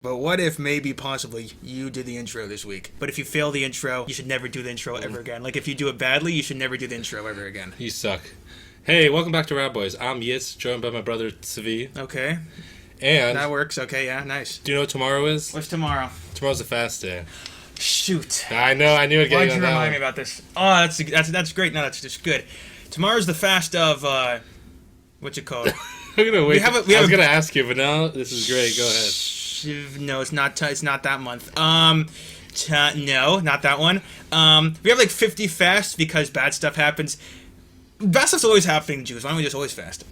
But what if maybe possibly you did the intro this week? But if you fail the intro, you should never do the intro ever again. Like if you do it badly, you should never do the intro ever again. You suck. Hey, welcome back to RaBBois. I'm Yitz, joined by my brother Tzavi. Okay. And that works. Okay, yeah, nice. Do you know what tomorrow is? What's tomorrow? Tomorrow's a fast day. Shoot. I know, I knew I'd get you on that. Why'd you remind me about this? Oh, that's great. No, that's just good. Tomorrow's the fast of what's it called? I'm gonna wait. I was gonna ask you, but now this is great. Go ahead. No, it's not. It's not that month. No, not that one. We have like 50 fasts because bad stuff happens. Bad stuff's always happening, Jews. Why don't we just always fast?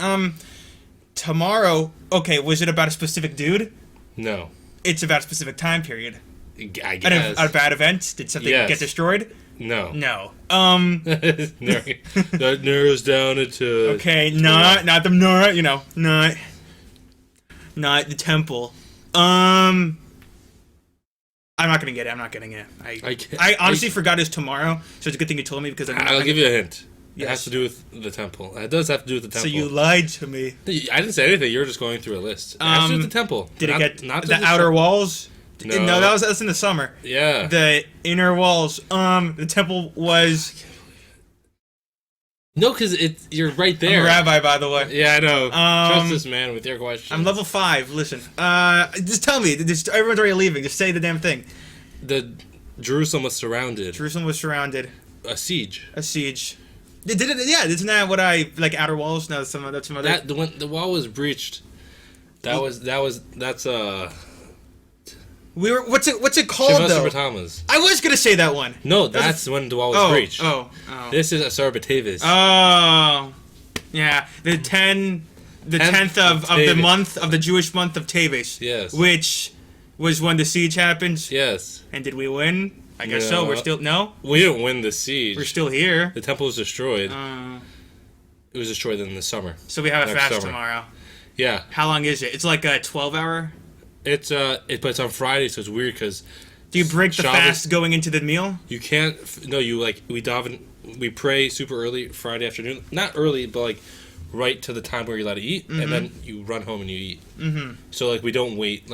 Tomorrow. Okay, was it about a specific dude? No. It's about a specific time period. I guess. A bad event? Did something get destroyed? No. No. That narrows down into. Okay, not the Nora. You know, not the temple. I'm not gonna get it. I'm not getting it. I honestly forgot it's tomorrow, so it's a good thing you told me because I'll give you a hint. Yes. It has to do with the temple. It does have to do with the temple. So you lied to me. I didn't say anything. You were just going through a list. It has to do with the temple. Did it get the outer walls? No, that's in the summer. Yeah. The inner walls. The temple was. No, because you're right there. I'm a rabbi, by the way. Yeah, I know. Trust this man with your questions. I'm level 5. Listen, just tell me. Everyone's already leaving. Just say the damn thing. Jerusalem was surrounded. Jerusalem was surrounded. A siege. A siege. Yeah, isn't that what I like? Outer walls? No, that's some other. The wall was breached. That's We were. What's it called though? I was gonna say that one. No, that's when the wall was breached. Oh. This is Asar B'Teves. Oh, yeah. The 10th of the month of the Jewish month of Teves. Yes. Which was when the siege happened. Yes. And did we win? I guess so. We're still We didn't win the siege. We're still here. The temple was destroyed. It was destroyed in the summer. So we have a fast tomorrow. Yeah. How long is it? It's like a 12-hour. But it's on Friday, so it's weird because. Do you break the fast going into the meal? You can't. No, we daven. We pray super early Friday afternoon. Not early, but right to the time where you're allowed to eat, and then you run home and you eat. Mm-hmm. So we don't wait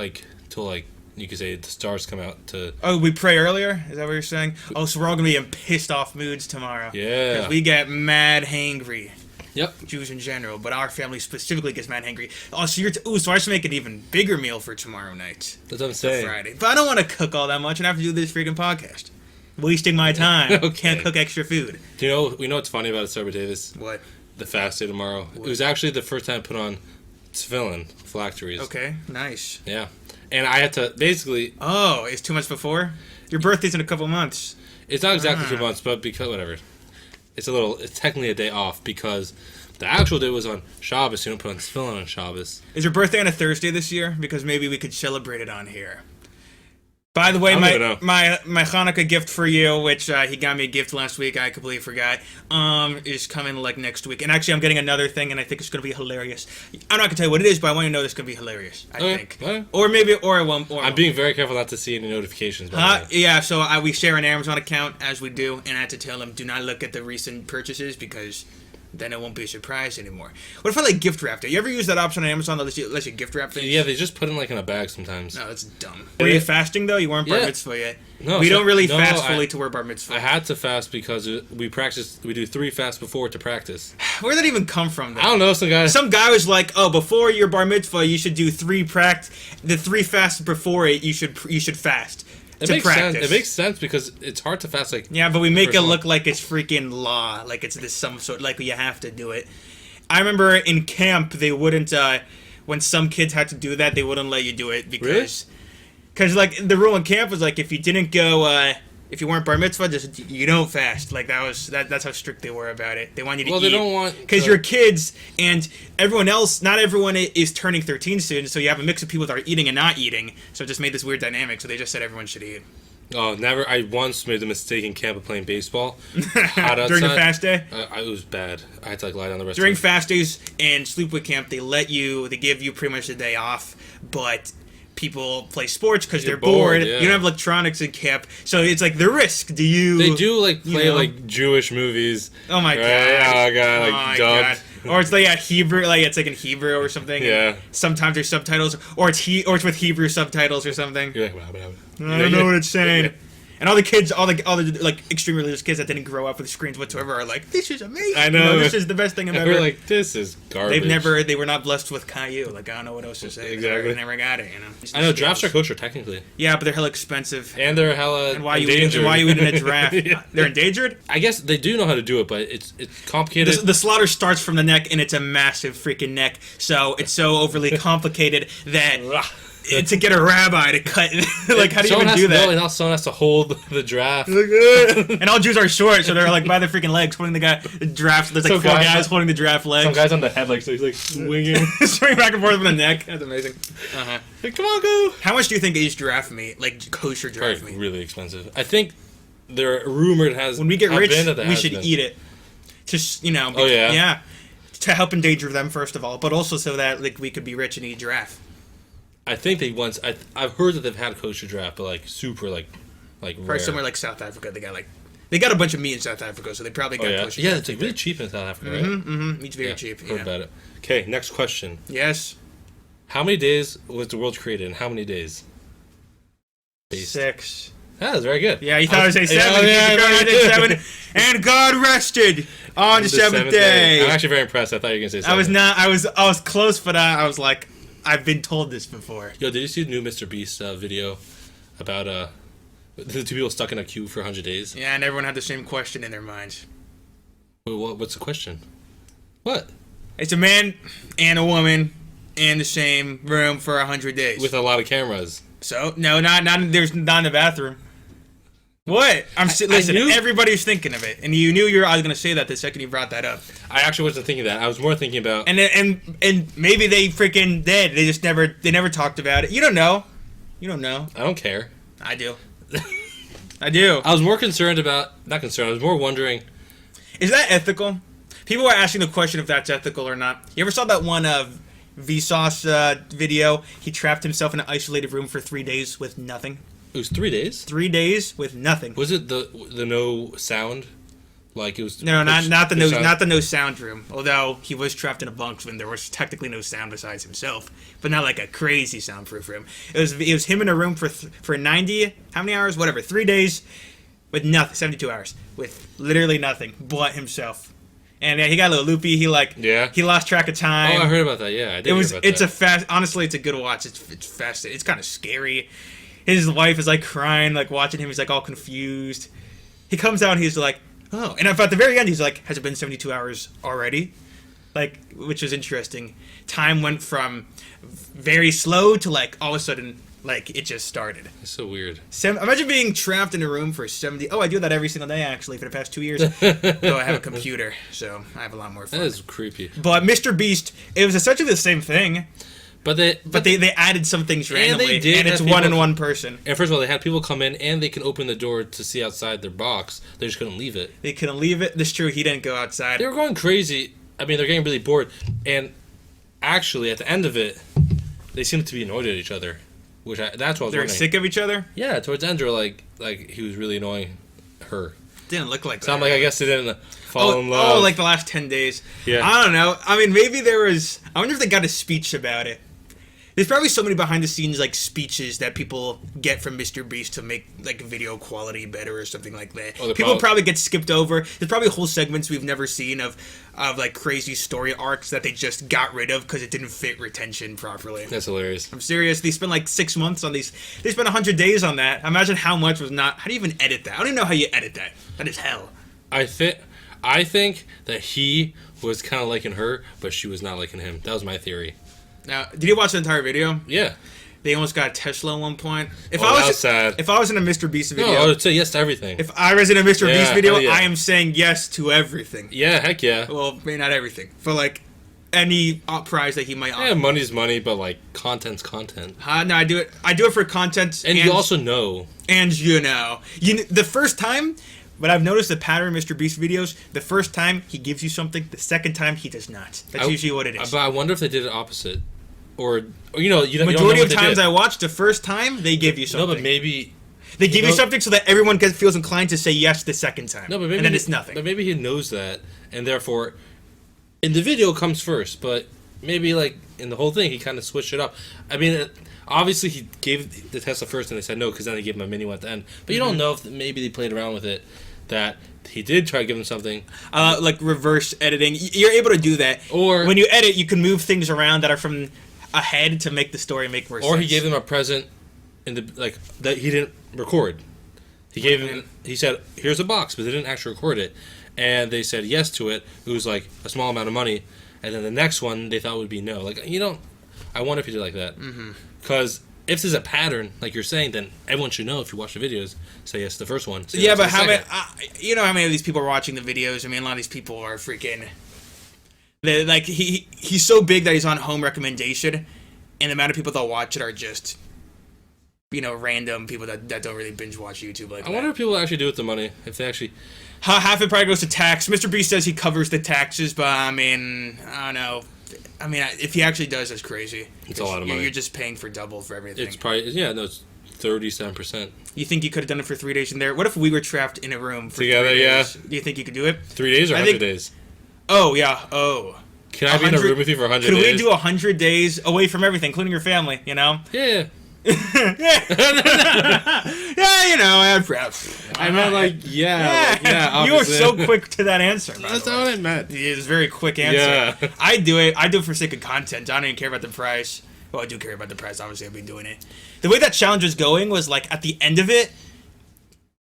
till you could say the stars come out to. Oh, we pray earlier? Is that what you're saying? Oh, so we're all gonna be in pissed off moods tomorrow. Yeah. Because we get mad hangry. Yep. Jews in general, but our family specifically gets mad hangry. Oh, so I should make an even bigger meal for tomorrow night. That's what I'm saying. Friday. But I don't want to cook all that much and I have to do this freaking podcast. Wasting my time. Okay. Can't cook extra food. Do you know what's funny about Asar B'Teves? What? The fast day tomorrow. What? It was actually the first time I put on tefillin phylacteries. Okay, nice. Yeah. And I had to basically... Oh, it's 2 months before? Your birthday's in a couple months. It's not exactly 2 months, but because... Whatever. It's technically a day off because the actual day was on Shabbos. So you don't put on tefillin on Shabbos. Is your birthday on a Thursday this year? Because maybe we could celebrate it on here. By the way, my Hanukkah gift for you, which he got me a gift last week, I completely forgot, is coming next week. And actually, I'm getting another thing, and I think it's going to be hilarious. I'm not going to tell you what it is, but I want you to know it's going to be hilarious, I think. Okay. Or I won't. I'm being very careful not to see any notifications. Yeah, so we share an Amazon account, as we do, and I had to tell him, do not look at the recent purchases, because then it won't be a surprise anymore. What if I gift wrapped it? You ever use that option on Amazon that lets you gift wrap things? Yeah, they just put it in a bag sometimes. No, that's dumb. Were you fasting though? You weren't bar mitzvah yet. No, we don't really fast fully to wear bar mitzvah. I had to fast because we do 3 fasts before to practice. Where did that even come from? Though? I don't know. Some guy was like, "Oh, before your bar mitzvah, you should do 3 fasts before it. You should fast." It makes sense because it's hard to fast yeah, but we make it look like it's freaking law, like it's some sort, like you have to do it. I remember in camp they wouldn't when some kids had to do that, they wouldn't let you do it because the rule in camp was if you didn't go if you weren't bar mitzvah, you don't fast. That's how strict they were about it. They want you to eat. Well, they don't want because you're kids and everyone else. Not everyone is turning 13 soon, so you have a mix of people that are eating and not eating. So it just made this weird dynamic. So they just said everyone should eat. Oh, never! I once made the mistake in camp of playing baseball. During the fast day? It was bad. I had to lie down the rest. During fast days and sleepaway camp, they give you pretty much a day off, but people play sports because they're bored. Yeah. You don't have electronics in camp, so it's the risk. They do play Jewish movies. Oh my god! Oh god! God! Or it's like Hebrew, like it's like in Hebrew or something. Yeah. Sometimes there's subtitles, or it's with Hebrew subtitles or something. You're like, wow. I don't know what it's saying. And all the kids, all the like extreme religious kids that didn't grow up with screens whatsoever are like, this is amazing. I know. This is the best thing I've ever. We're like, this is garbage. They were not blessed with Caillou. Like, I don't know what else to say. Exactly. They never got it, you know. I know, drafts are kosher, technically. Yeah, but they're hella expensive. And they're hella And why endangered. you eating a giraffe? Yeah. They're endangered? I guess they do know how to do it, but it's complicated. The slaughter starts from the neck, and it's a massive freaking neck. So it's so overly complicated that to get a rabbi to cut, like, how do you even do that? And now someone has to hold the giraffe. And all Jews are short, so they're like by the freaking legs, holding the giraffe. There's like four guys holding the giraffe legs. Some guy's on the head, like, so he's like swinging. Swinging back and forth with the neck. That's amazing. Uh-huh. Like, come on, go. How much do you think aged giraffe meat, like kosher giraffe meat? Really expensive. I think they're rumored has. When we get rich, we should eat it. Just, yeah, to help endanger them first of all, but also so that like we could be rich and eat giraffe. I think they once. I've heard that they've had kosher giraffe, but like super like probably somewhere like South Africa. They got a bunch of meat in South Africa, so they probably got kosher. Yeah, it's like really cheap in South Africa, right? Mm-hmm. Meat's very cheap. Heard about it. Okay, next question. Yes. How many days was the world created? And how many days? 6. That was very good. Yeah, you thought I was say 7. I did 7. And God rested on the seventh day. I'm actually very impressed. I thought you were gonna say 7. I was not. I was close, but I was like, I've been told this before. Yo, did you see the new Mr. Beast video about the 2 people stuck in a queue for 100 days? Yeah, and everyone had the same question in their minds. What's the question? What? It's a man and a woman in the same room for 100 days with a lot of cameras. So no, not there's not in the bathroom. What? Listen. Everybody's thinking of it, and you knew I was gonna say that the second you brought that up. I actually wasn't thinking that. I was more thinking about and maybe they freaking did. They just never talked about it. You don't know. You don't know. I don't care. I do. I do. I was more concerned about not concerned. I was more wondering. Is that ethical? People were asking the question if that's ethical or not. You ever saw that one Vsauce video? He trapped himself in an isolated room for 3 days with nothing. It was 3 days? 3 days with nothing. Was it the no sound? Like it was not the no sound room. Although he was trapped in a bunk when there was technically no sound besides himself, but not like a crazy soundproof room. It was him in a room for 90 how many hours? Whatever, 3 days with nothing, 72 hours with literally nothing but himself. And he got a little loopy. He lost track of time. Oh, I heard about that. Yeah, I did. Honestly, it's a good watch. It's fast. It's kind of scary. His wife is like crying, like watching him. He's like all confused. He comes out and he's like, oh. And at the very end, he's like, has it been 72 hours already? Like, which was interesting. Time went from very slow to like all of a sudden, like it just started. It's so weird. Imagine being trapped in a room for 70. Oh, I do that every single day actually for the past 2 years. Though I have a computer, so I have a lot more fun. That is creepy. But Mr. Beast, it was essentially the same thing. But they added some things randomly, and it's one person. And first of all, they had people come in, and they can open the door to see outside their box. They just couldn't leave it. They couldn't leave it. That's true. He didn't go outside. They were going crazy. I mean, they're getting really bored. And actually, at the end of it, they seemed to be annoyed at each other. That's what I was wondering. They're sick of each other? Yeah, towards the end, they were like he was really annoying her. Didn't look like that. Sound like I guess they didn't fall in love. Oh, like the last 10 days. Yeah. I don't know. I mean, maybe there was... I wonder if they got a speech about it. There's probably so many behind-the-scenes like speeches that people get from Mr. Beast to make like video quality better or something like that. People probably get skipped over. There's probably whole segments we've never seen of like crazy story arcs that they just got rid of because it didn't fit retention properly. That's hilarious. I'm serious. They spent like 6 months on these. They spent 100 days on that. Imagine how much was not. How do you even edit that? I don't even know how you edit that. That is hell. I think that he was kind of liking her, but she was not liking him. That was my theory. Now, did you watch the entire video? Yeah. They almost got a Tesla at one point. That was sad. If I was in a Mr. Beast video... No, I would say yes to everything. If I was in a Mr. Beast video, I am saying yes to everything. Yeah, heck yeah. Well, maybe not everything. For, like, any prize that he might offer. Yeah, money's money, but, like, content's content. No, I do it for content. And you also know. And you know. The first time... But I've noticed the pattern in Mr. Beast videos. The first time, he gives you something. The second time, he does not. That's usually what it is. But I wonder if they did it opposite. Or you know, majority of times I watch, the first time, they give you something. No, but maybe... They give you something so that everyone feels inclined to say yes the second time. No, but maybe and then it's nothing. But maybe he knows that, and therefore, in the video comes first, but maybe like in the whole thing he kind of switched it up. I mean, obviously he gave the Tesla first and they said no because then they gave him a mini one at the end. But you don't know if maybe they played around with it, that he did try to give him something. Like reverse editing. You're able to do that. Or when you edit, you can move things around that are from ahead to make the story make more sense. Or he gave them a present in the like that he didn't record. He gave him. He said, "Here's a box," but they didn't actually record it, and they said yes to it. It was like a small amount of money, and then the next one they thought would be no. Like you don't. I wonder if he did like that. Because if there's a pattern, like you're saying, then everyone should know if you watch the videos. Say yes to the first one. Yeah, but how many? You know how many of these people are watching the videos? I mean, a lot of these people are freaking. Like he's so big that he's on home recommendation, and the amount of people that watch it are just, random people that don't really binge watch YouTube like that. I wonder if people actually do with the money. If they actually. Half it probably goes to tax. Mr. Beast says he covers the taxes, but I mean, I don't know. I mean, if he actually does, that's crazy. It's a lot of money. You're just paying for double for everything. It's probably it's 37%. You think you could have done it for 3 days in there? What if we were trapped in a room for together? 3 days? Yeah. Do you think you could do it? 3 days or 100 days? Oh yeah. Oh. Can I be in a room with you for 100 days? Could we do 100 days away from everything, including your family? Yeah. Yeah. I meant yeah. You were so quick to that answer. That's not what I meant. It was a very quick answer. Yeah. I do it for sake of content. I don't even care about the price. Well, I do care about the price. Obviously, I've been doing it. The way that challenge was going was like at the end of it,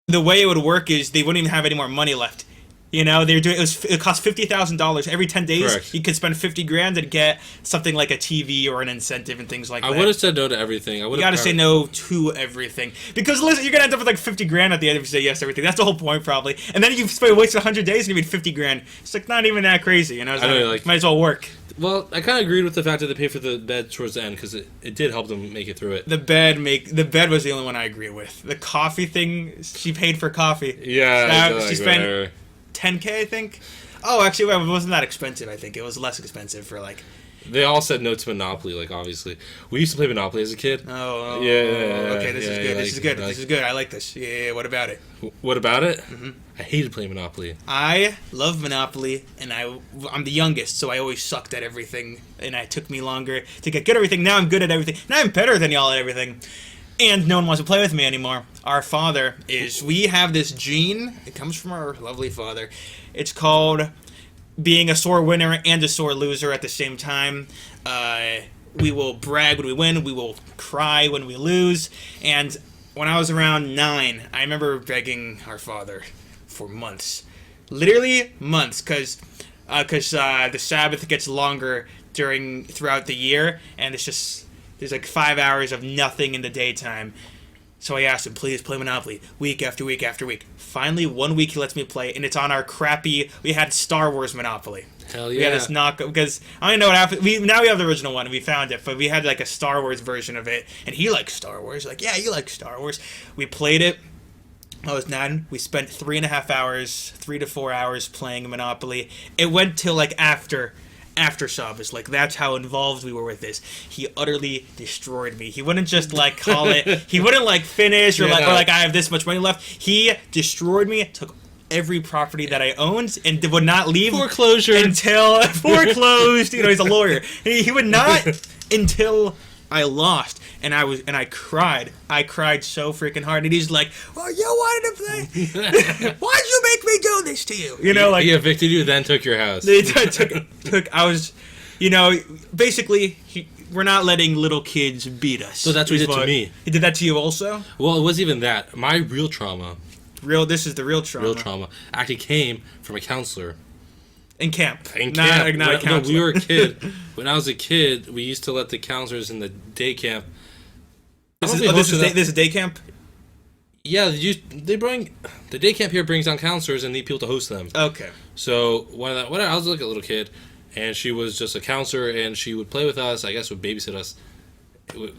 the way it would work is they wouldn't even have any more money left. They were doing it cost $50,000 every 10 days. Correct. You could spend $50,000 and get something like a TV or an incentive and things like that. I would have said no to everything. You got to say no to everything because listen, you're gonna end up with like $50,000 at the end if you say yes to everything. That's the whole point probably. And then you wasted 100 days and you made $50,000. It's like not even that crazy. Might as well work. Well, I kind of agreed with the fact that they paid for the bed towards the end because it did help them make it through it. The bed was the only one I agree with. The coffee thing, she paid for coffee. Yeah, she spent $10K, I think. Oh, actually, it wasn't that expensive. I think it was less expensive for like. They all said no to Monopoly. Like obviously, we used to play Monopoly as a kid. Oh, yeah. Okay, this is good. This is good. I like this. Yeah. What about it? What about it? I hated playing Monopoly. I love Monopoly, and I'm the youngest, so I always sucked at everything, and it took me longer to get good at everything. Now I'm good at everything. Now I'm better than y'all at everything. And no one wants to play with me anymore. We have this gene. It comes from our lovely father. It's called being a sore winner and a sore loser at the same time. We will brag when we win. We will cry when we lose. And when I was around 9, I remember begging our father for months. Literally months. Because the Sabbath gets longer throughout the year. And there's like 5 hours of nothing in the daytime. So I asked him, please play Monopoly, week after week after week. Finally, 1 week he lets me play, and it's on our we had Star Wars Monopoly. Hell yeah. We had this because I don't know what happened. Now we have the original one, and we found it, but we had like a Star Wars version of it, and he likes Star Wars. Like, yeah, you like Star Wars. We played it. I was 9. We spent 3.5 hours, 3 to 4 hours playing Monopoly. It went till like after Shabbos. Like, that's how involved we were with this. He utterly destroyed me. He wouldn't just like call it. He wouldn't like finish or I have this much money left. He destroyed me. Took every property that I owned and would not leave foreclosure until foreclosed. He's a lawyer. He would not until I lost. And I cried. I cried so freaking hard. And he's like, "Well, you wanted to play. Why'd you make me do this to you?" He evicted you, then took your house. They took. I was, basically, we're not letting little kids beat us. So that's what he did to me. He did that to you also? Well, it wasn't even that. My real trauma. This is the real trauma. Real trauma actually came from a counselor. In camp. Not a counselor. No, we were a kid. When I was a kid, we used to let the counselors in the day camp. This is day camp? Yeah, they bring the day camp here brings on counselors and need people to host them. Okay. So I was like a little kid, and she was just a counselor, and she would play with us. I guess would babysit us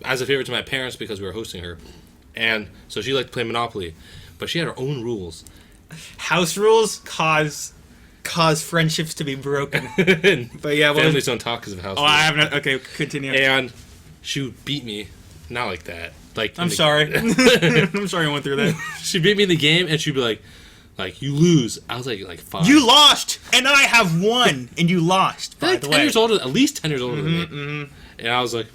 as a favor to my parents because we were hosting her, and so she liked to play Monopoly, but she had her own rules. House rules cause friendships to be broken. But yeah, families don't talk because of house rules. I haven't. Okay, continue. And she would beat me, not like that. Like I'm sorry. I'm sorry I went through that. She beat me in the game, and she'd be like, Like, you lose. I was like 5. You lost, and I have won, and you lost, by like the 10 way. years older, at least 10 years older than me. And I was like...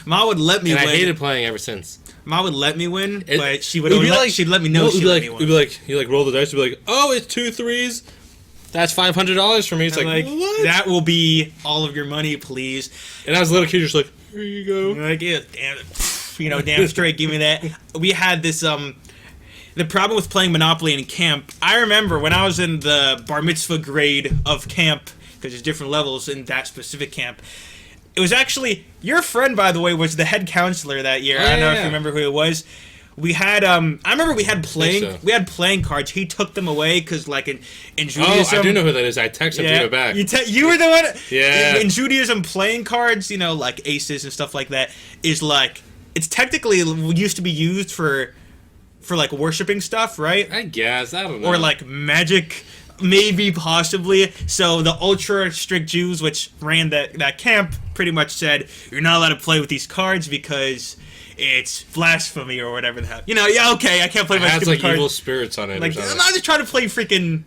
Ma would let me And win. I hated playing ever since. Ma would let me win, but she would It would only be like- she'd let me know No, she let me win. It'd be like, you like roll the dice, you'd be like, oh, it's 2 3s. That's $500 for me. It's I'm like, what? that will be all of your money, please. And I was a little kid, just like, here you go. I'm like, yeah, damn it. Damn straight, give me that. We had this, the problem with playing Monopoly in camp, I remember when I was in the bar mitzvah grade of camp, because there's different levels in that specific camp, it was actually, your friend, by the way, was the head counselor that year. I don't know if you remember who it was. We had, I remember we had playing cards. He took them away because, like, in Judaism... Oh, I do know who that is. I texted him to give it back. You were the one... Yeah. In Judaism, playing cards, like aces and stuff like that, is, like... It's technically used to be used for like, worshipping stuff, right? I guess. I don't know. Or, like, magic... Maybe, possibly. So the ultra strict Jews, which ran that camp, pretty much said, you're not allowed to play with these cards because it's blasphemy or whatever the hell. Yeah, okay, I can't play with my stupid like cards. evil spirits on it. Like, I'm not just trying to play freaking,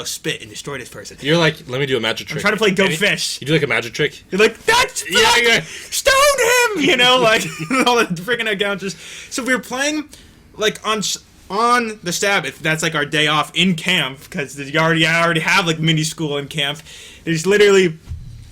spit and destroy this person. You're like, let me do a magic trick. I'm trying to play Go Fish. You do like a magic trick? You're like, that's stone him! Like, all the freaking encounters. So we were playing, like, on the Sabbath. That's like our day off in camp, because I already have like mini school in camp. There's literally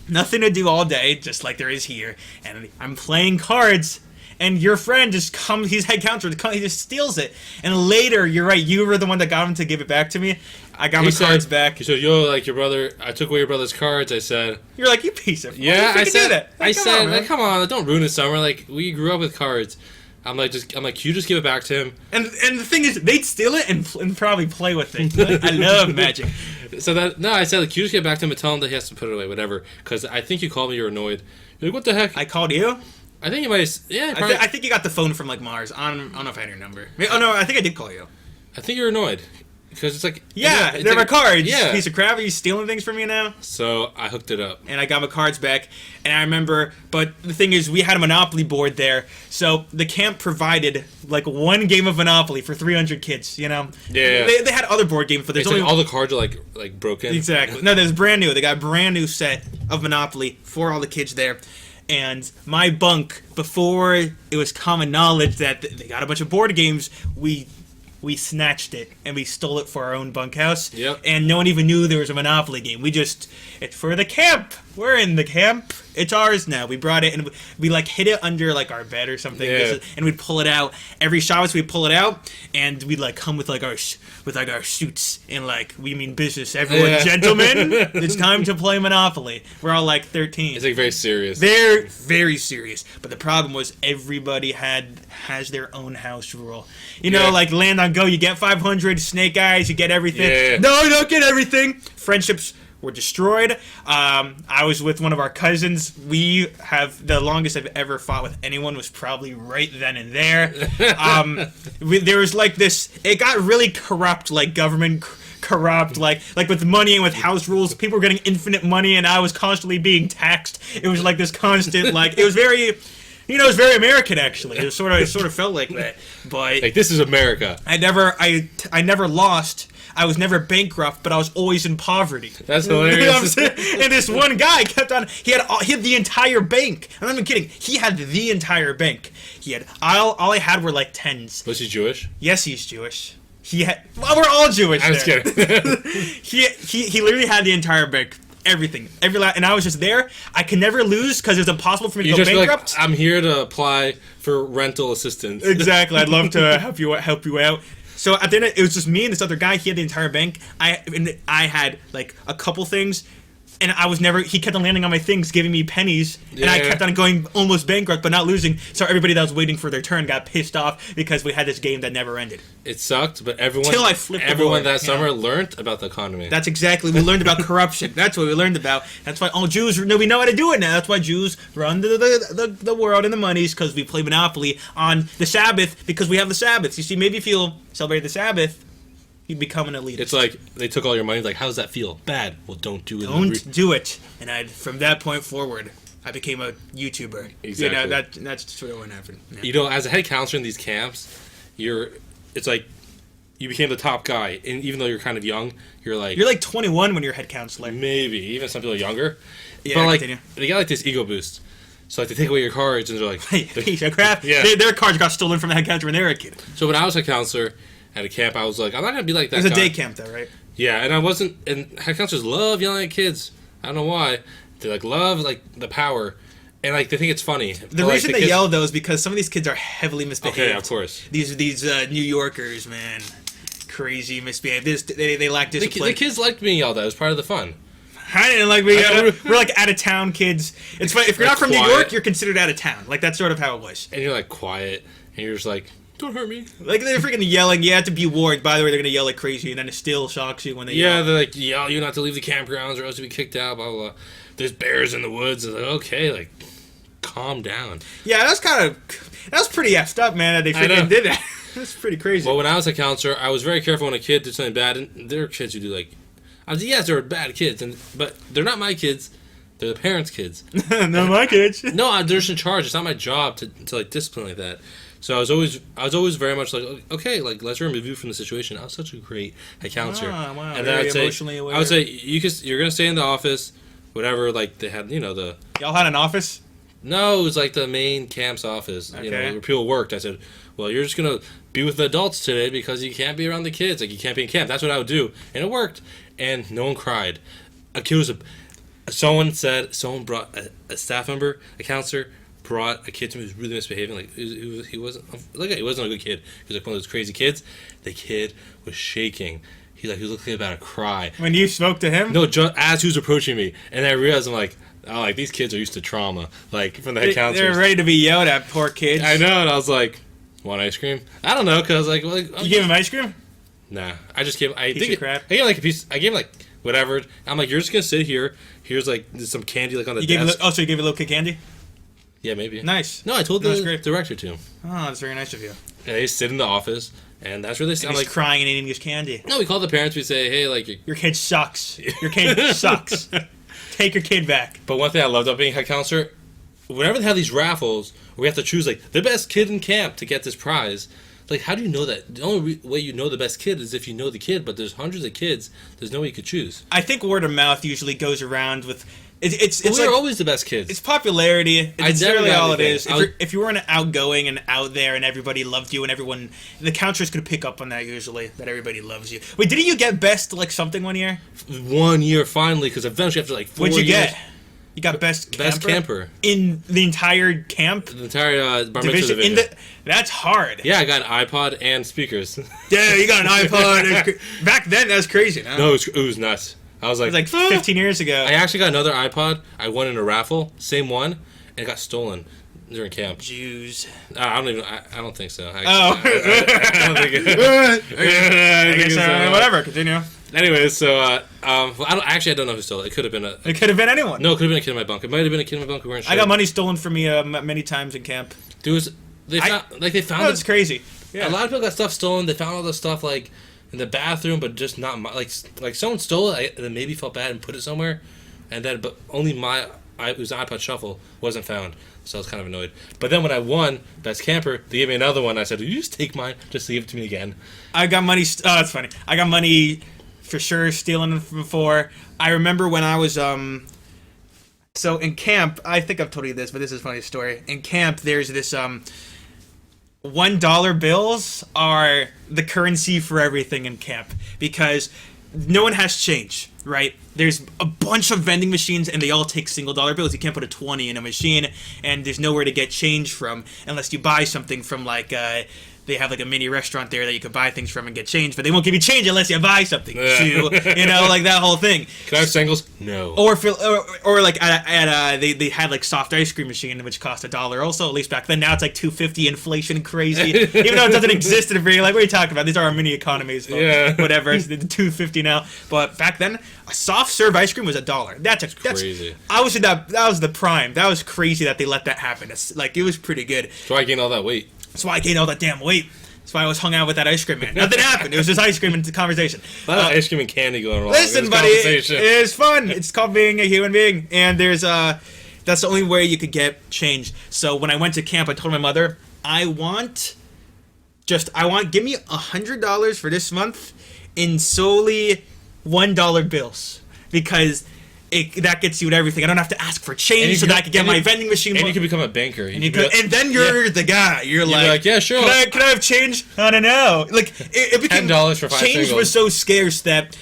nothing to do all day, just like there is here. And I'm playing cards, and your friend just comes, he's head counselor, he just steals it. And later, you're right, you were the one that got him to give it back to me. I got my cards back. He said, yo, like your brother, I took away your brother's cards. I said, you're like, you piece of... Yeah, I said, that? Like, come on, don't ruin the summer. Like, we grew up with cards. I'm like, you just give it back to him. And the thing is, they'd steal it and probably play with it. Like, I love magic. So I said, like, you just give it back to him and tell him that he has to put it away, whatever. Because I think you called me, you're annoyed. You're like, what the heck? I called you? I think you might, yeah. I think you got the phone from, like, Mars. I don't know if I had your number. Oh, no, I think I did call you. I think you're annoyed. Because it's like... Yeah, it's they're like, my cards. Yeah. Piece of crap. Are you stealing things from me now? So I hooked it up. And I got my cards back. And I remember... But the thing is, we had a Monopoly board there. So the camp provided, like, one game of Monopoly for 300 kids, Yeah. They had other board games, but there's only... Like all the cards are, like broken. Exactly. No, there's brand new. They got a brand new set of Monopoly for all the kids there. And my bunk, before it was common knowledge that they got a bunch of board games, we snatched it and we stole it for our own bunkhouse. Yep. And no one even knew there was a Monopoly game. It's for the camp. We're in the camp. It's ours now. We brought it and we like hid it under like our bed or something. Yeah. And we'd pull it out. Every Shabbos we'd pull it out and we'd like come with like our suits and like we mean business. Everyone, gentlemen, it's time to play Monopoly. We're all like 13. It's like very serious. Very, very serious. But the problem was everybody has their own house rule. Like Land on Go, you get 500, Snake Eyes, you get everything. Yeah. No, you don't get everything. Friendships were destroyed. I was with one of our cousins. We have the longest I've ever fought with anyone was probably right then and there. There was like this. It got really corrupt, like government corrupt, like with money and with house rules. People were getting infinite money, and I was constantly being taxed. It was like this constant, like it was very. It was very American, actually. It sort of felt like that. But like this is America. I never lost. I was never bankrupt, but I was always in poverty. That's hilarious. And this one guy kept on. He had the entire bank. I'm not even kidding. He had the entire bank. He had all I had were like tens. Was he Jewish? Yes, he's Jewish. Well, we're all Jewish. I'm just kidding. he literally had the entire bank. Everything, and I was just there. I could never lose because it's impossible for me to go bankrupt. Like, I'm here to apply for rental assistance. Exactly, I'd love to help you out. So at the end, it was just me and this other guy. He had the entire bank. I had like a couple things, and I was never. He kept on landing on my things, giving me pennies, and I kept on going almost bankrupt, but not losing. So everybody that was waiting for their turn got pissed off because we had this game that never ended. It sucked, but everyone that summer learned about the economy. That's exactly. We learned about corruption. That's what we learned about. That's why all Jews. No, we know how to do it now. That's why Jews run the world and the monies, because we play Monopoly on the Sabbath, because we have the Sabbath. You see, maybe if you'll celebrate the Sabbath, you become an elitist. It's like they took all your money. Like, how does that feel? Bad. Well, don't do it. Don't do it. And from that point forward, I became a YouTuber. Exactly. That's sort of what happened. Yeah. As a head counselor in these camps, it's like you became the top guy, and even though you're kind of young, you're like 21 when you're head counselor. maybe even some people are younger. Yeah, but like continue. they got like this ego boost. So like they take away your cards and they're like, piece of crap. Yeah. Their cards got stolen from the head counselor when they were a kid. So when I was a counselor at a camp, I was like, I'm not gonna be like that. It was a guy. day camp though, right? Yeah, and I wasn't. And head counselors love yelling at kids. I don't know why. They like love like the power, and like they think it's funny. The reason they yell though is because some of these kids are heavily misbehaved. Okay, of course. These New Yorkers, man, crazy misbehaved. They lack discipline. The kids liked being yelled at. It was part of the fun. I didn't like being we're like out of town kids. It's funny if you're not from New York, you're considered out of town. Like that's sort of how it was. And you're like quiet, and you're just like, don't hurt me. Like they're freaking yelling. You have to be warned. By the way, they're gonna yell like crazy, and then it still shocks you when they yell. They're like, yell you not to leave the campgrounds or else you'll be kicked out. Blah blah blah. There's bears in the woods. It's like, okay, like, calm down. Yeah, that was pretty effed up, man. That they freaking did that. That's pretty crazy. Well, when I was a counselor, I was very careful when a kid did something bad, and there are kids who do like, yes, they're bad kids, but they're not my kids. They're the parents' kids. Not my kids. No, they're just in charge. It's not my job to like discipline like that. So I was always very much like, okay, like let's remove you from the situation. I was such a great head counselor. Wow, and then I'd say, emotionally aware. I would say you're gonna stay in the office, whatever. Like they had, the. Y'all had an office? No, it was like the main camp's office. Okay. Where people worked. I said, well, you're just gonna be with the adults today because you can't be around the kids. Like you can't be in camp. That's what I would do, and it worked. And no one cried. A kid was someone brought a staff member, a counselor, brought a kid to me who was really misbehaving. Like he wasn't a good kid. He was like one of those crazy kids. The kid was shaking. He was looking about to cry. When you spoke to him? No, just as he was approaching me, and I realized I'm like, oh, like these kids are used to trauma. Like from the head counselors. They're ready to be yelled at, poor kids. I know, and I was like, want ice cream? I don't know, cause like you gave him ice cream? Nah, I just gave. I piece of crap. I gave him like a piece. I gave him like whatever. I'm like, you're just gonna sit here. Here's like some candy like on the desk. So you gave a little kid candy? Yeah, maybe. Nice. No, I told the director to. Oh, that's very nice of you. And they sit in the office, and that's where they sit. I'm like crying and eating his candy. No, we call the parents. We say, hey, like your kid sucks. Your kid sucks. Take your kid back. But one thing I loved about being a head counselor, whenever they have these raffles, we have to choose like the best kid in camp to get this prize. Like, how do you know that? The only way you know the best kid is if you know the kid, but there's hundreds of kids. There's no way you could choose. I think word of mouth usually goes around with... It's we're like, always the best kids. It's popularity. It's really all it is. If you weren't outgoing and out there and everybody loved you and everyone... The counselors could pick up on that usually, that everybody loves you. Wait, didn't you get best like something one year? 1 year, finally, because eventually after like 4 years... What'd you get? You got best camper? In the entire camp? The entire bar mitzvah division. That's hard. Yeah, I got an iPod and speakers. Yeah, you got an iPod. Back then, that was crazy. No, it was nuts. I was like... It was like 15 years ago. I actually got another iPod. I won in a raffle. Same one. And it got stolen during camp. Jews. I don't think so. Actually. I don't think it... Whatever, continue. Anyways, so I don't know who stole it. It could have been It could have been anyone. No, it could have been a kid in my bunk. It might have been a kid in my bunk who weren't sure. I got money stolen from me many times in camp. They found. It's crazy. Yeah. A lot of people got stuff stolen. They found all this stuff like in the bathroom, but just not like someone stole it and then maybe felt bad and put it somewhere, but only it was an iPod Shuffle wasn't found. So I was kind of annoyed. But then when I won Best Camper, they gave me another one. I said, "Will you just take mine? Just leave it to me again." I got money. Oh, that's funny. I got money for sure stealing before. I remember when I was so in camp. I think I've told you this, but this is a funny story. In camp, there's this $1 bills are the currency for everything in camp because no one has change, right? There's a bunch of vending machines and they all take $1 bills. You can't put a 20 in a machine and there's nowhere to get change from unless you buy something from like they have like a mini restaurant there that you could buy things from and get change, but they won't give you change unless you buy something. Like that whole thing. Can I have singles? No. Or like they had like soft ice cream machine which cost $1 also, at least back then. Now it's like $2.50, inflation crazy. Even though it doesn't exist in you're like, what are you talking about? These are our mini economies. Yeah. Whatever. It's $2.50 now. But back then, a soft serve ice cream was $1. That's crazy. That was the prime. That was crazy that they let that happen. It was pretty good. So I gained all that weight. That's why I gained all that damn weight. That's why I was hung out with that ice cream man. Nothing happened. It was just ice cream and conversation. A lot of ice cream and candy going wrong. Listen, buddy, it's fun. It's called being a human being, and that's the only way you could get change. So when I went to camp, I told my mother, I want give me $100 for this month in solely $1 bills, because that gets you with everything. I don't have to ask for change so that I can get my vending machine. And you can become a banker. And then you're the guy. You're like, yeah, sure. Can I have change? I don't know. Like it became $10 for 5 change singles. was so scarce that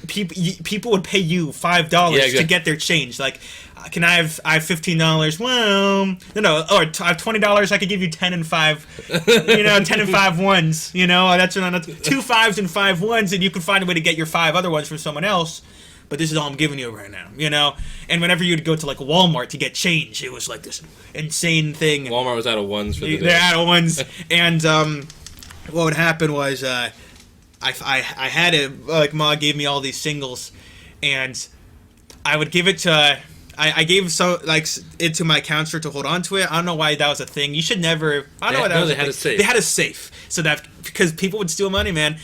people would pay you $5 to get their change. Like, can I have $15? Well, no. Or I have $20. I could give you 10 and 5. 10 and 5 ones. That's 2 5s and 5 ones, and you can find a way to get your 5 other ones from someone else. But this is all I'm giving you right now, And whenever you'd go to like Walmart to get change, it was like this insane thing. Walmart was out of ones for the day. They're out of ones, and what would happen was I had it, like, Ma gave me all these singles, and I would give it to. I gave it to my counselor to hold on to it. I don't know why that was a thing. You should never. I don't know why that was. They had a safe. They had a safe, so that because people would steal money, man.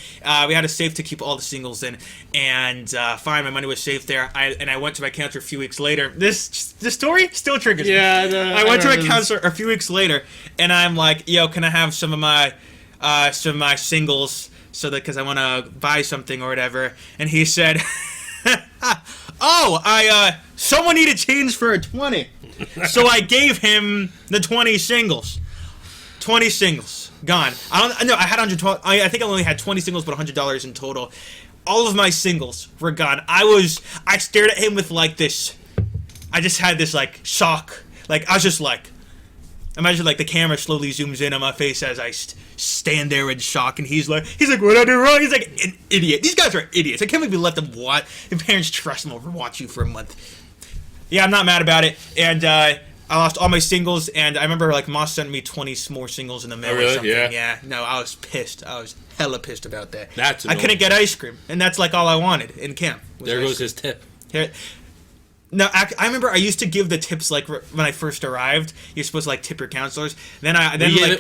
We had a safe to keep all the singles in, and fine, my money was safe there. I went to my counselor a few weeks later. This story still triggers me. Yeah, I went to my counselor a few weeks later, and I'm like, "Yo, can I have some of my singles so that because I want to buy something or whatever?" And he said. Oh, someone needed change for a 20. So I gave him the 20 singles. 20 singles. Gone. I had 112. I think I only had 20 singles, but $100 in total. All of my singles were gone. I stared at him with like this. I just had this like shock. Like, I was just like, imagine like the camera slowly zooms in on my face as I stand there in shock, and he's like, what did I do wrong? He's like, an idiot. These guys are idiots. I can't believe you let them watch. Your parents trust them over watch you for a month. Yeah, I'm not mad about it. And I lost all my singles, and I remember like Moss sent me 20 more singles in the mail or something. Yeah. No, I was pissed. I was hella pissed about that. That's I couldn't get ice cream, and that's like all I wanted in camp. There goes his tip. Here. No, I remember I used to give the tips like when I first arrived. You're supposed to like tip your counselors. Then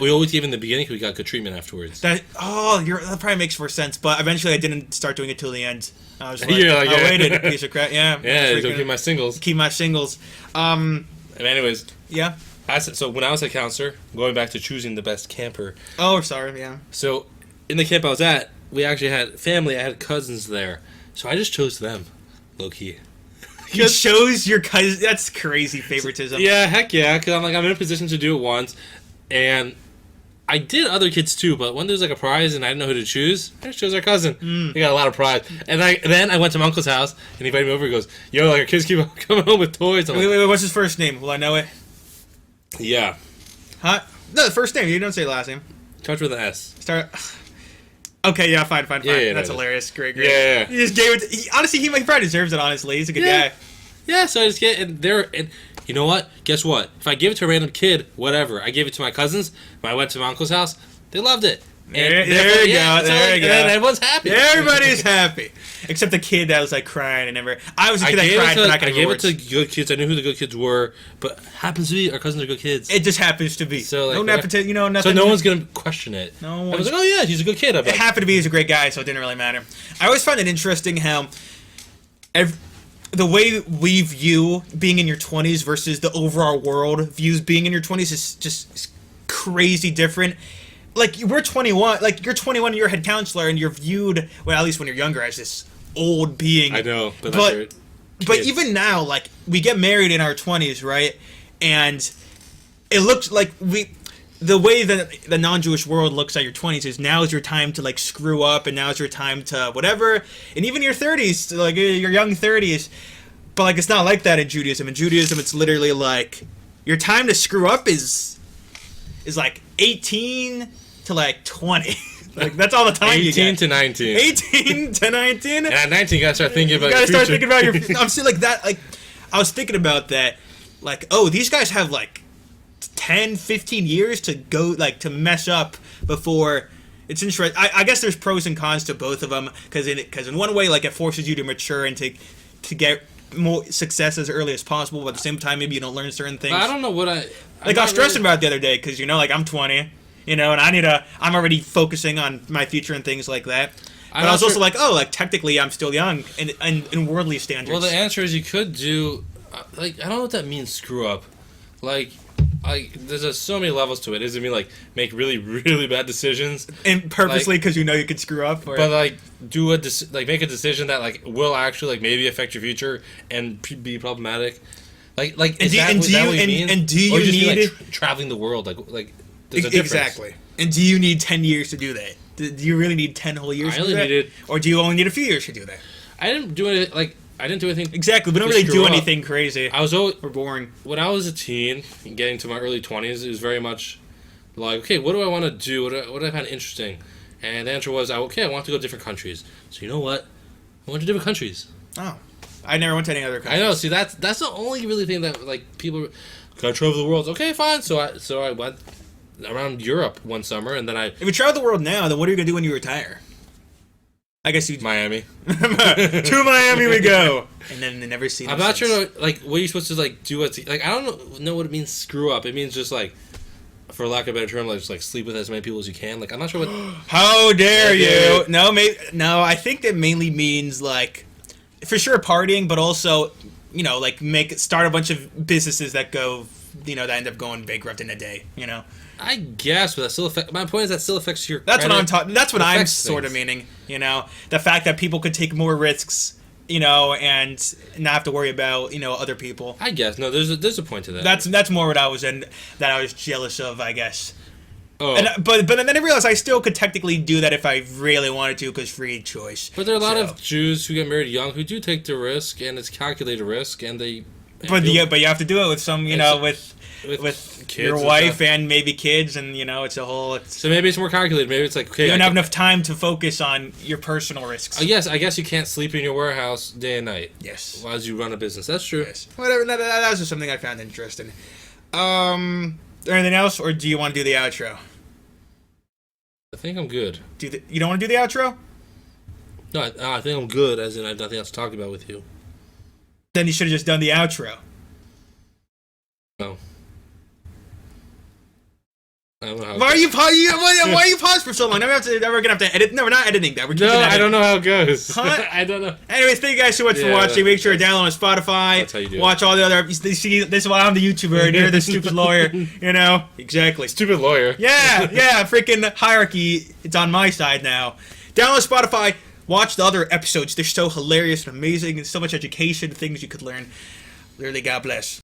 we always gave in the beginning because we got good treatment afterwards. That probably makes more sense. But eventually I didn't start doing it till the end. I was like, I waited, piece of crap. Yeah. Yeah, don't keep my singles. Keep my singles. And anyways. Yeah. So when I was a counselor, going back to choosing the best camper. Oh, sorry. Yeah. So in the camp I was at, we actually had family. I had cousins there, so I just chose them, low key. You chose your cousin. That's crazy favoritism. Yeah, heck yeah. Because I'm in a position to do it once, and I did other kids too. But when there was like a prize and I didn't know who to choose, I just chose our cousin. He got a lot of pride. And then I went to my uncle's house and he invited me over. He goes, "Yo, like our kids keep coming home with toys." Wait, what's his first name? Will I know it? Yeah. Huh? No, the first name. You don't say the last name. Starts with an S. Okay, yeah, fine. Yeah, that's hilarious. Great. Yeah. You just gave it. Honestly, he probably deserves it. Honestly, he's a good guy. Yeah, so I just get and you know what? Guess what? If I give it to a random kid, whatever. I gave it to my cousins. When I went to my uncle's house, they loved it. There you go. There you go. And everyone's happy. Everybody's happy. Except the kid that was like crying and never. I was a kid that cried for not getting rewards. I gave it to good kids. I knew who the good kids were, but happens to be our cousins are good kids. It just happens to be. So like, no nepotism, nothing. So no one's gonna question it. No one. I was like, oh yeah, he's a good kid. It happened to be he's a great guy, so it didn't really matter. I always find it interesting how the way we view being in your 20s versus the overall world views being in your 20s is just crazy different. Like, we're 21, like, you're 21 and you're a head counselor, and you're viewed, well, at least when you're younger, as this old being. I know, but even now, like, we get married in our 20s, right? And it looks like the way that the non-Jewish world looks at your 20s is now is your time to, like, screw up, and now is your time to whatever. And even your 30s, like, your young 30s. But, like, it's not like that in Judaism. In Judaism, it's literally, like, your time to screw up is like, 18 to, like, 20. Like, that's all the time you get. 18 to 19. 18 to 19? And at 19, you gotta start thinking about your future. You gotta start thinking about your... I'm still like that, like... I was thinking about that. Like, oh, these guys have, like, 10, 15 years to go, like, to mess up before... It's interesting. I guess there's pros and cons to both of them. Because in one way, like, it forces you to mature and to get more success as early as possible. But at the same time, maybe you don't learn certain things. But I don't know what I was stressing about it the other day. Because, like, I'm 20... and I'm already focusing on my future and things like that. But I was also like, technically I'm still young in worldly standards. Well, the answer is you could do, I don't know what that means, screw up. Like, like there's just so many levels to it. Is it mean like make really really bad decisions And purposely because you know you could screw up? Or... But like make a decision that like will actually like maybe affect your future and be problematic. Like is that what you mean? And do you or just need mean, like, traveling the world like there's a difference. Exactly? And do you need 10 years to do that? Do you really need 10 whole years to do that? Needed, or do you only need a few years to do that? I didn't do it I didn't do anything. Exactly, we don't really do anything crazy. I was always, we're boring. When I was a teen, getting to my early 20s, it was very much like, okay, what do I want to do? What do I find interesting? And the answer was, I want to go to different countries. So you know what? I went to different countries. Oh, I never went to any other countries. I know. See, that's the only really thing that like people can I travel the world. Okay, fine. So I went around Europe one summer, and then If you travel the world now, then what are you gonna do when you retire? I guess you Miami. To Miami we go, and then they never see. I'm not sure like what you're supposed to like do. Like I don't know what it means. Screw up. It means just like, for lack of a better term, like just like sleep with as many people as you can. Like I'm not sure what. How dare you? No. I think that mainly means like, for sure partying, but also, like start a bunch of businesses that go, that end up going bankrupt in a day. I guess, but that still affects. My point is that still affects your. That's what I'm talking. That's what I'm sort things. of meaning. The fact that people could take more risks, and not have to worry about other people. I guess no. There's a point to that. That's more what I was in. That I was jealous of, I guess. Oh. But then I realized I still could technically do that if I really wanted to, because free choice. But there are a lot of Jews who get married young who do take the risk, and it's calculated risk, and they. But you have to do it with some, with kids your wife and maybe kids, and it's a whole. So maybe it's more calculated. Maybe it's like, okay, you don't have enough time to focus on your personal risks. Yes, I guess you can't sleep in your warehouse day and night. Yes, as you run a business. That's true. Yes. Whatever. That was just something I found interesting. Anything else, or do you want to do the outro? I think I'm good. You don't want to do the outro? No, I think I'm good. As in, I have nothing else to talk about with you. Then you should have just done the outro. No. I don't know how. Why are you paused for so long? Now we're gonna have to edit. No, we're not editing that. We're keeping that. I don't know how it goes. Huh? I don't know. Anyways, thank you guys so much for watching. Make sure to download on Spotify. That's how you do Watch all the other. You see, this is why I'm the YouTuber and you're the stupid lawyer. Exactly. Stupid lawyer. Yeah. Freaking hierarchy. It's on my side now. Download Spotify. Watch the other episodes. They're so hilarious and amazing, and so much education, things you could learn. Literally, God bless.